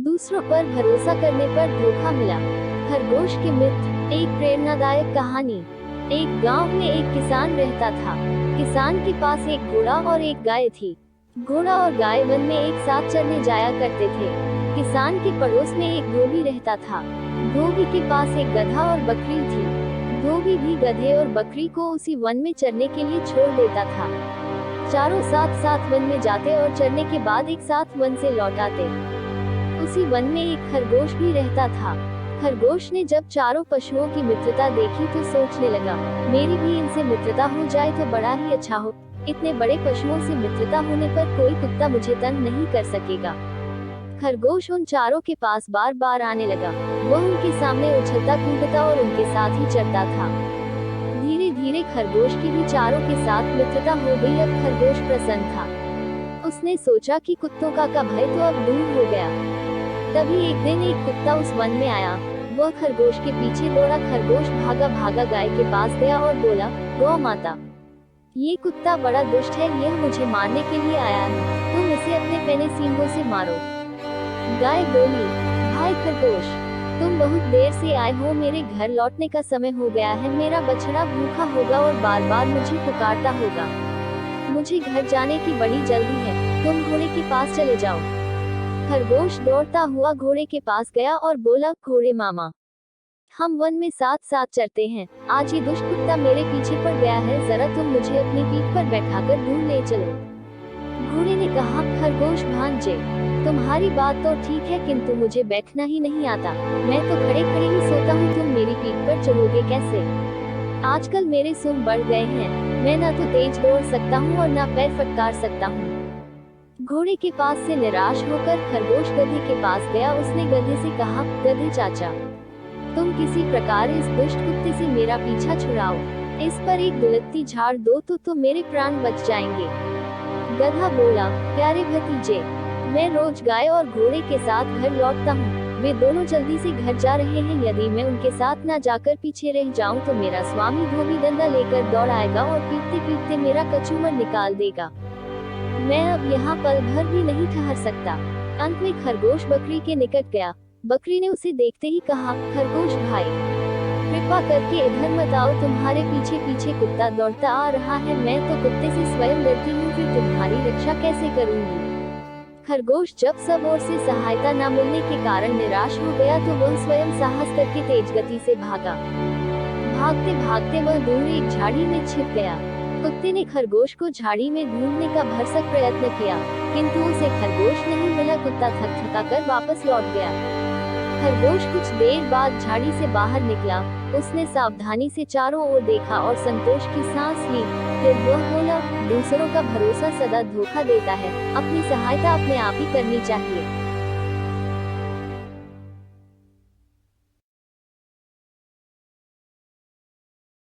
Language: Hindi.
दूसरों पर भरोसा करने पर धोखा मिला। खरगोश के मित्र। एक प्रेरणादायक कहानी। एक गांव में एक किसान रहता था। किसान के पास एक घोड़ा और एक गाय थी। घोड़ा और गाय वन में एक साथ चरने जाया करते थे। किसान के पड़ोस में एक धोबी रहता था। धोबी के पास एक गधा और बकरी थी। धोबी भी गधे और बकरी को उसी वन में चरने के लिए छोड़ देता था। चारों साथ साथ वन में जाते और चरने के बाद एक साथ वन से लौट आते। उसी वन में एक खरगोश भी रहता था। खरगोश ने जब चारों पशुओं की मित्रता देखी तो सोचने लगा, मेरी भी इनसे मित्रता हो जाए तो बड़ा ही अच्छा हो। इतने बड़े पशुओं से मित्रता होने पर कोई कुत्ता मुझे तंग नहीं कर सकेगा। खरगोश उन चारों के पास बार बार आने लगा। वह उनके सामने उछलता कूदता और उनके साथ ही चढ़ता था। धीरे धीरे खरगोश की भी चारों के साथ मित्रता हो गई। अब खरगोश प्रसन्न था। उसने सोचा कि कुत्तों का भय तो अब दूर हो गया। तभी एक दिन एक कुत्ता उस वन में आया। वह खरगोश के पीछे दौड़ा। खरगोश भागा भागा गाय के पास गया और बोला, गौ माता, ये कुत्ता बड़ा दुष्ट है, यह मुझे मारने के लिए आया है, तुम इसे अपने पैने सींगों से मारो। गाय बोली, भाई खरगोश, तुम बहुत देर से आए हो, मेरे घर लौटने का समय हो गया है। मेरा बछड़ा भूखा होगा और बार बार मुझे पुकारता होगा। मुझे घर जाने की बड़ी जल्दी है, तुम घोड़े के पास चले जाओ। खरगोश दौड़ता हुआ घोड़े के पास गया और बोला, घोड़े मामा, हम वन में साथ साथ चलते हैं। आज ये दुष्ट कुत्ता मेरे पीछे पड़ गया है, जरा तुम मुझे अपनी पीठ पर बैठाकर दूर ले चलो। घोड़े ने कहा, खरगोश भांजे, तुम्हारी बात तो ठीक है, किंतु मुझे बैठना ही नहीं आता। मैं तो खड़े खड़े ही सोता हूँ, तुम मेरी पीठ पर चढ़ोगे कैसे? आजकल मेरे सूंड बढ़ गए हैं, मैं ना तो तेज दौड़ सकता हूँ और ना पैर फटकार सकता हूँ। घोड़े के पास से निराश होकर खरगोश गधे के पास गया। उसने गधे से कहा, गधे चाचा, तुम किसी प्रकार इस दुष्ट कुत्ते से मेरा पीछा छुड़ाओ। इस पर एक दुलत्ती झाड़ दो तो मेरे प्राण बच जाएंगे। गधा बोला, प्यारे भतीजे, मैं रोज गाय और घोड़े के साथ घर लौटता हूँ। वे दोनों जल्दी से घर जा रहे हैं। यदि मैं उनके साथ ना जाकर पीछे रह जाऊं तो मेरा स्वामी धोबी डंडा लेकर दौड़ आएगा और पीटते पीटते मेरा कचूमर निकाल देगा। मैं अब यहाँ पल भर भी नहीं ठहर सकता। अंत में खरगोश बकरी के निकट गया। बकरी ने उसे देखते ही कहा, खरगोश भाई, कृपा करके इधर मत आओ, तुम्हारे पीछे पीछे कुत्ता दौड़ता आ रहा है। मैं तो कुत्ते से स्वयं डरती हूँ, फिर तुम्हारी रक्षा कैसे करूँगी? खरगोश जब सब ओर से सहायता न मिलने के कारण निराश हो गया तो वह स्वयं साहस करके तेज गति से भागा। भागते भागते वह दूर एक झाड़ी में छिप गया। कुत्ते ने खरगोश को झाड़ी में ढूंढने का भरसक प्रयत्न किया, किंतु उसे खरगोश नहीं मिला। कुत्ता थक थका कर वापस लौट गया। खरगोश कुछ देर बाद झाड़ी से बाहर निकला। उसने सावधानी से चारों ओर देखा और संतोष की सांस ली। फिर वह बोला, दूसरों का भरोसा सदा धोखा देता है, अपनी सहायता अपने आप ही करनी चाहिए।